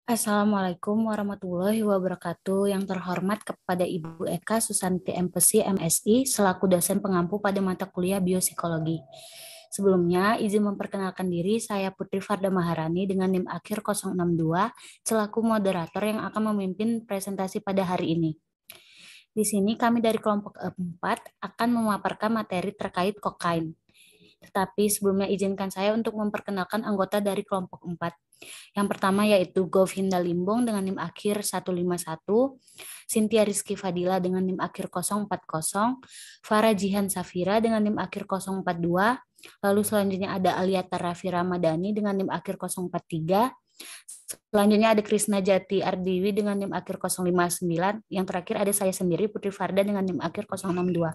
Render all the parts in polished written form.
Assalamualaikum warahmatullahi wabarakatuh. Yang terhormat kepada Ibu Eka Susanti MPC MSI selaku dosen pengampu pada mata kuliah Biopsikologi. Sebelumnya, izin memperkenalkan diri, saya Putri Farda Maharani dengan NIM akhir 062 selaku moderator yang akan memimpin presentasi pada hari ini. Di sini kami dari kelompok 4 akan memaparkan materi terkait kokain. Tetapi sebelumnya izinkan saya untuk memperkenalkan anggota dari kelompok 4. Yang pertama yaitu Govinda Limbong dengan NIM akhir 151, Cynthia Rizky Fadila dengan NIM akhir 040, Farah Jihan Safira dengan NIM akhir 042, lalu selanjutnya ada Aliata Raffi Ramadhani dengan NIM akhir 043, selanjutnya ada Krisna Jati Ardiwi dengan NIM akhir 059, yang terakhir ada saya sendiri Putri Farda dengan NIM akhir 062.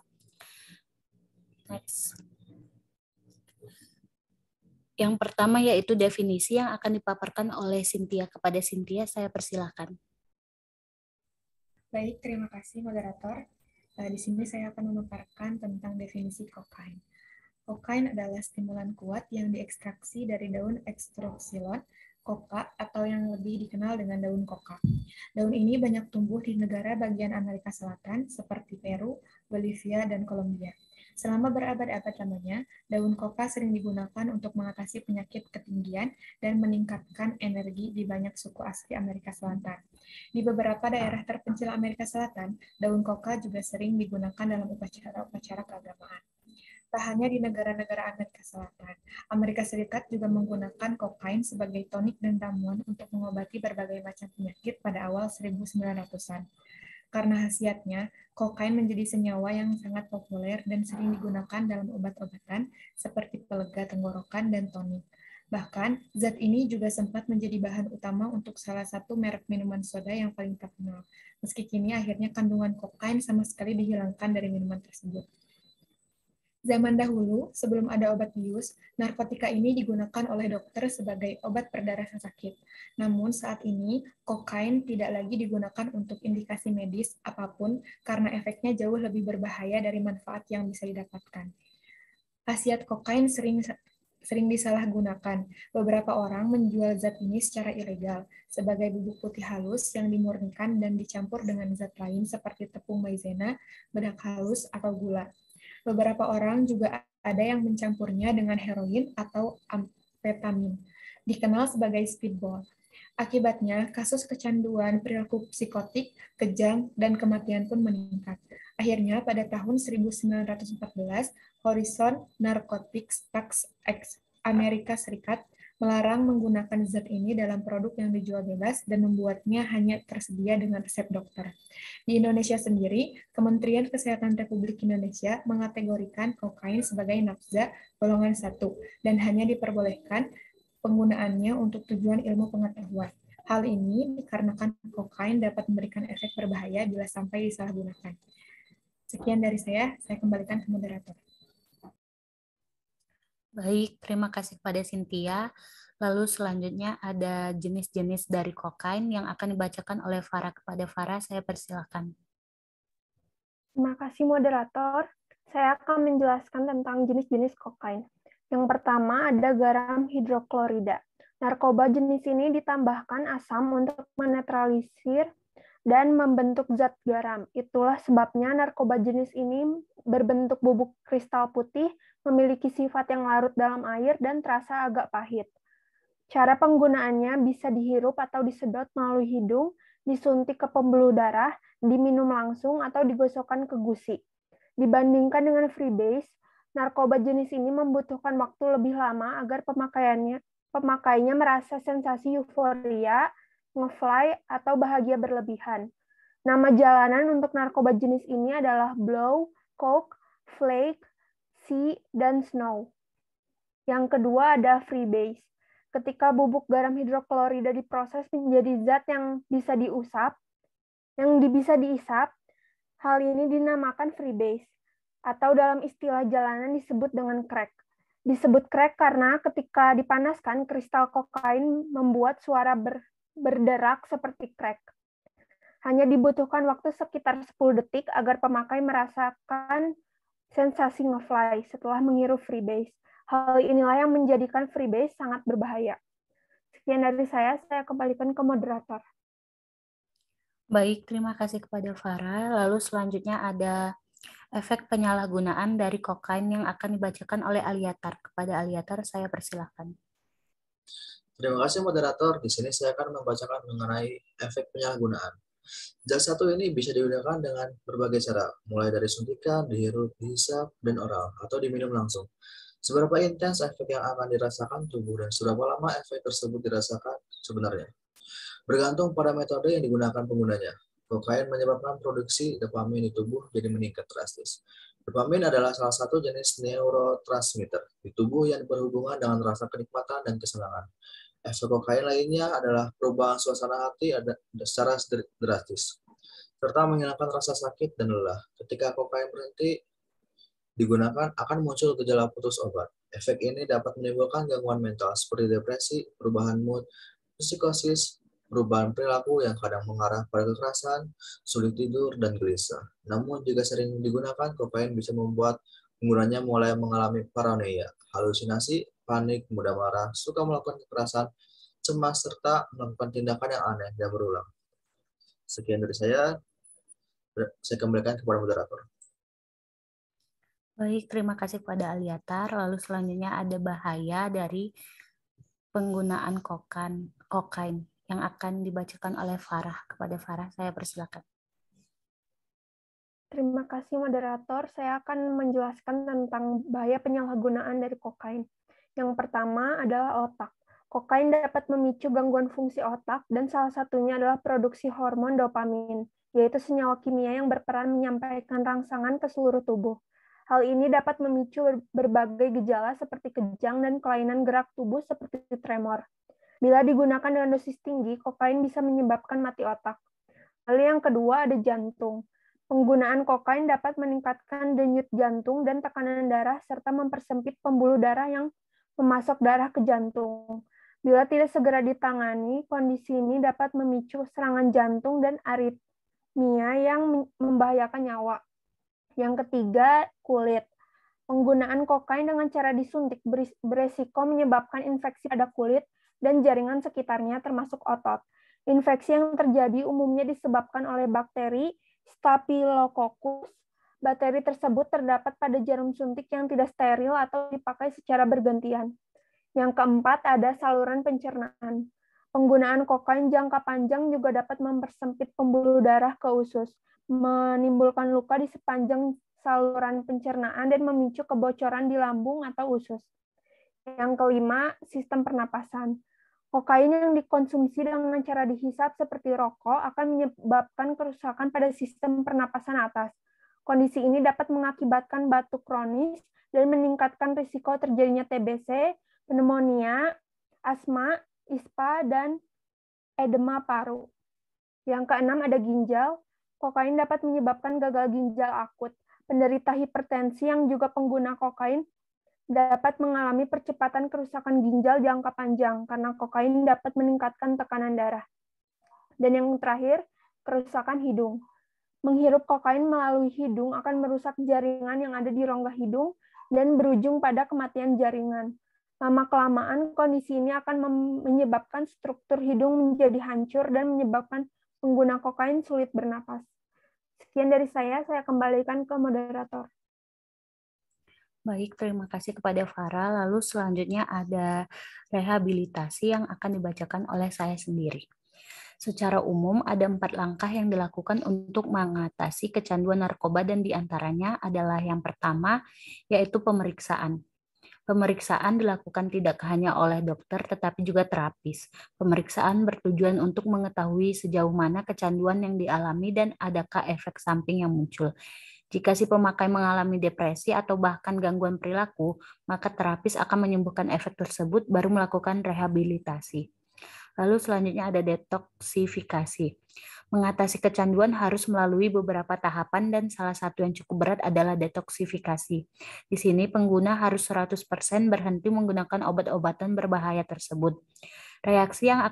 Next. Yang pertama yaitu definisi yang akan dipaparkan oleh Cynthia. Kepada Cynthia, saya persilahkan. Baik, terima kasih moderator. Di sini saya akan memaparkan tentang definisi kokain. Kokain adalah stimulan kuat yang diekstraksi dari daun Extroxylon coca atau yang lebih dikenal dengan daun koka. Daun ini banyak tumbuh di negara bagian Amerika Selatan seperti Peru, Bolivia, dan Kolombia. Selama berabad-abad lamanya, daun koka sering digunakan untuk mengatasi penyakit ketinggian dan meningkatkan energi di banyak suku asli Amerika Selatan. Di beberapa daerah terpencil Amerika Selatan, daun koka juga sering digunakan dalam upacara-upacara keagamaan. Tak hanya di negara-negara Amerika Selatan, Amerika Serikat juga menggunakan kokain sebagai tonik dan ramuan untuk mengobati berbagai macam penyakit pada awal 1900-an. Karena khasiatnya, kokain menjadi senyawa yang sangat populer dan sering digunakan dalam obat-obatan seperti pelega tenggorokan dan tonik. Bahkan, zat ini juga sempat menjadi bahan utama untuk salah satu merek minuman soda yang paling terkenal. Meski kini akhirnya kandungan kokain sama sekali dihilangkan dari minuman tersebut. Zaman dahulu, sebelum ada obat bius, narkotika ini digunakan oleh dokter sebagai obat perdarahan sakit. Namun saat ini, kokain tidak lagi digunakan untuk indikasi medis apapun karena efeknya jauh lebih berbahaya dari manfaat yang bisa didapatkan. Khasiat kokain sering disalahgunakan. Beberapa orang menjual zat ini secara ilegal sebagai bubuk putih halus yang dimurnikan dan dicampur dengan zat lain seperti tepung maizena, bedak halus, atau gula. Beberapa orang juga ada yang mencampurnya dengan heroin atau amfetamin, dikenal sebagai speedball. Akibatnya, kasus kecanduan, perilaku psikotik, kejang, dan kematian pun meningkat. Akhirnya, pada tahun 1914, Horizon Narcotics Tax Act Amerika Serikat melarang menggunakan zat ini dalam produk yang dijual bebas dan membuatnya hanya tersedia dengan resep dokter. Di Indonesia sendiri, Kementerian Kesehatan Republik Indonesia mengategorikan kokain sebagai nafza golongan 1 dan hanya diperbolehkan penggunaannya untuk tujuan ilmu pengetahuan. Hal ini dikarenakan kokain dapat memberikan efek berbahaya bila sampai disalahgunakan. Sekian dari saya kembalikan ke moderator. Baik, terima kasih kepada Cynthia. Lalu selanjutnya ada jenis-jenis dari kokain yang akan dibacakan oleh Farah. Kepada Farah, saya persilakan. Terima kasih moderator. Saya akan menjelaskan tentang jenis-jenis kokain. Yang pertama ada garam hidroklorida. Narkoba jenis ini ditambahkan asam untuk menetralisir dan membentuk zat garam. Itulah sebabnya narkoba jenis ini berbentuk bubuk kristal putih, memiliki sifat yang larut dalam air dan terasa agak pahit. Cara penggunaannya bisa dihirup atau disedot melalui hidung, disuntik ke pembuluh darah, diminum langsung, atau digosokkan ke gusi. Dibandingkan dengan freebase, narkoba jenis ini membutuhkan waktu lebih lama agar pemakainya merasa sensasi euforia, nge-fly, atau bahagia berlebihan. Nama jalanan untuk narkoba jenis ini adalah blow, coke, flake, sea, dan snow. Yang kedua ada freebase. Ketika bubuk garam hidroklorida diproses menjadi zat yang bisa diisap, hal ini dinamakan freebase, atau dalam istilah jalanan disebut dengan crack. Disebut crack karena ketika dipanaskan, kristal kokain membuat suara berderak seperti crack. Hanya dibutuhkan waktu sekitar 10 detik agar pemakai merasakan sensasi nge-fly setelah menghirup freebase. Hal inilah yang menjadikan freebase sangat berbahaya. Sekian dari saya kembalikan ke moderator. Baik, terima kasih kepada Farah. Lalu selanjutnya ada efek penyalahgunaan dari kokain yang akan dibacakan oleh Aliatar. Kepada Aliatar, saya persilahkan. Terima kasih moderator. Di sini saya akan membacakan mengenai efek penyalahgunaan. Zat satu ini bisa digunakan dengan berbagai cara, mulai dari suntikan, dihirup, dihisap, dan oral, atau diminum langsung. Seberapa intens efek yang akan dirasakan tubuh dan seberapa lama efek tersebut dirasakan sebenarnya, bergantung pada metode yang digunakan penggunanya. Kokain menyebabkan produksi dopamin di tubuh jadi meningkat drastis. Dopamin adalah salah satu jenis neurotransmitter di tubuh yang berhubungan dengan rasa kenikmatan dan kesenangan. Efek kokain lainnya adalah perubahan suasana hati secara drastis, serta menghilangkan rasa sakit dan lelah. Ketika kokain berhenti digunakan, akan muncul gejala putus obat. Efek ini dapat menimbulkan gangguan mental seperti depresi, perubahan mood, psikosis, perubahan perilaku yang kadang mengarah pada kekerasan, sulit tidur, dan gelisah. Namun, jika sering digunakan, kokain bisa membuat penggunanya mulai mengalami paranoia, halusinasi, panik, mudah marah, suka melakukan kekerasan, cemas, serta melakukan tindakan yang aneh dan berulang. Sekian dari saya kembalikan kepada moderator. Baik, terima kasih kepada Aliatar. Lalu selanjutnya ada bahaya dari penggunaan kokain yang akan dibacakan oleh Farah. Kepada Farah, saya persilakan. Terima kasih moderator. Saya akan menjelaskan tentang bahaya penyalahgunaan dari kokain. Yang pertama adalah otak. Kokain dapat memicu gangguan fungsi otak dan salah satunya adalah produksi hormon dopamin, yaitu senyawa kimia yang berperan menyampaikan rangsangan ke seluruh tubuh. Hal ini dapat memicu berbagai gejala seperti kejang dan kelainan gerak tubuh seperti tremor. Bila digunakan dengan dosis tinggi, kokain bisa menyebabkan mati otak. Lalu yang kedua ada jantung. Penggunaan kokain dapat meningkatkan denyut jantung dan tekanan darah serta mempersempit pembuluh darah yang memasok darah ke jantung. Bila tidak segera ditangani, kondisi ini dapat memicu serangan jantung dan aritmia yang membahayakan nyawa. Yang ketiga, kulit. Penggunaan kokain dengan cara disuntik beresiko menyebabkan infeksi pada kulit dan jaringan sekitarnya termasuk otot. Infeksi yang terjadi umumnya disebabkan oleh bakteri Staphylococcus. Bakteri tersebut terdapat pada jarum suntik yang tidak steril atau dipakai secara bergantian. Yang keempat ada saluran pencernaan. Penggunaan kokain jangka panjang juga dapat mempersempit pembuluh darah ke usus, menimbulkan luka di sepanjang saluran pencernaan dan memicu kebocoran di lambung atau usus. Yang kelima, sistem pernapasan. Kokain yang dikonsumsi dengan cara dihisap seperti rokok akan menyebabkan kerusakan pada sistem pernapasan atas. Kondisi ini dapat mengakibatkan batuk kronis dan meningkatkan risiko terjadinya TBC, pneumonia, asma, ISPA, dan edema paru. Yang keenam ada ginjal. Kokain dapat menyebabkan gagal ginjal akut. Penderita hipertensi yang juga pengguna kokain dapat mengalami percepatan kerusakan ginjal jangka panjang karena kokain dapat meningkatkan tekanan darah. Dan yang terakhir, kerusakan hidung. Menghirup kokain melalui hidung akan merusak jaringan yang ada di rongga hidung dan berujung pada kematian jaringan. Lama-kelamaan, kondisi ini akan menyebabkan struktur hidung menjadi hancur dan menyebabkan pengguna kokain sulit bernapas. Sekian dari saya kembalikan ke moderator. Baik, terima kasih kepada Farah. Lalu selanjutnya ada rehabilitasi yang akan dibacakan oleh saya sendiri. Secara umum, ada 4 langkah yang dilakukan untuk mengatasi kecanduan narkoba dan diantaranya adalah yang pertama, yaitu pemeriksaan. Pemeriksaan dilakukan tidak hanya oleh dokter tetapi juga terapis. Pemeriksaan bertujuan untuk mengetahui sejauh mana kecanduan yang dialami dan adakah efek samping yang muncul. Jika si pemakai mengalami depresi atau bahkan gangguan perilaku, maka terapis akan menyembuhkan efek tersebut baru melakukan rehabilitasi. Lalu selanjutnya ada detoksifikasi. Mengatasi kecanduan harus melalui beberapa tahapan dan salah satu yang cukup berat adalah detoksifikasi. Di sini pengguna harus 100% berhenti menggunakan obat-obatan berbahaya tersebut. Reaksi yang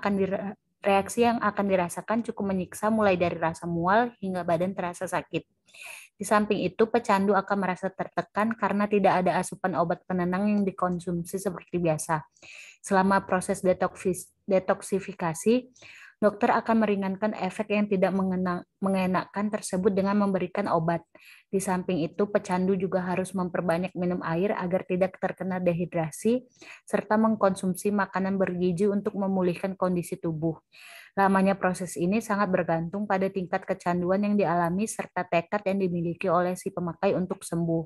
akan dirasakan cukup menyiksa mulai dari rasa mual hingga badan terasa sakit. Di samping itu, pecandu akan merasa tertekan karena tidak ada asupan obat penenang yang dikonsumsi seperti biasa. Selama proses detoksifikasi, dokter akan meringankan efek yang tidak mengenakan tersebut dengan memberikan obat. Di samping itu, pecandu juga harus memperbanyak minum air agar tidak terkena dehidrasi, serta mengkonsumsi makanan bergizi untuk memulihkan kondisi tubuh. Lamanya proses ini sangat bergantung pada tingkat kecanduan yang dialami serta tekad yang dimiliki oleh si pemakai untuk sembuh.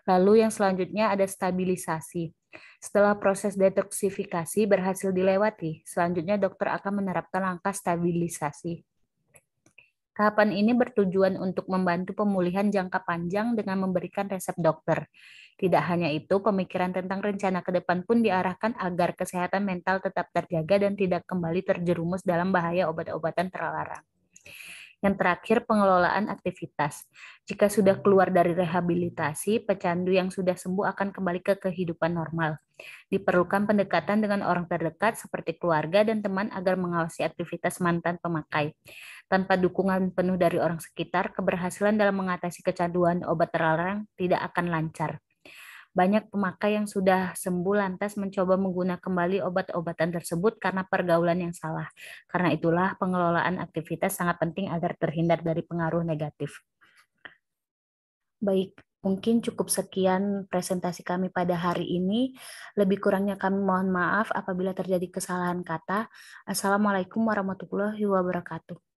Lalu yang selanjutnya ada stabilisasi. Setelah proses detoksifikasi berhasil dilewati, selanjutnya dokter akan menerapkan langkah stabilisasi. Tahapan ini bertujuan untuk membantu pemulihan jangka panjang dengan memberikan resep dokter. Tidak hanya itu, pemikiran tentang rencana ke depan pun diarahkan agar kesehatan mental tetap terjaga dan tidak kembali terjerumus dalam bahaya obat-obatan terlarang. Yang terakhir, pengelolaan aktivitas. Jika sudah keluar dari rehabilitasi, pecandu yang sudah sembuh akan kembali ke kehidupan normal. Diperlukan pendekatan dengan orang terdekat seperti keluarga dan teman agar mengawasi aktivitas mantan pemakai. Tanpa dukungan penuh dari orang sekitar, keberhasilan dalam mengatasi kecanduan obat terlarang tidak akan lancar. Banyak pemakai yang sudah sembuh lantas mencoba menggunakan kembali obat-obatan tersebut karena pergaulan yang salah. Karena itulah pengelolaan aktivitas sangat penting agar terhindar dari pengaruh negatif. Baik, mungkin cukup sekian presentasi kami pada hari ini. Lebih kurangnya kami mohon maaf apabila terjadi kesalahan kata. Assalamualaikum warahmatullahi wabarakatuh.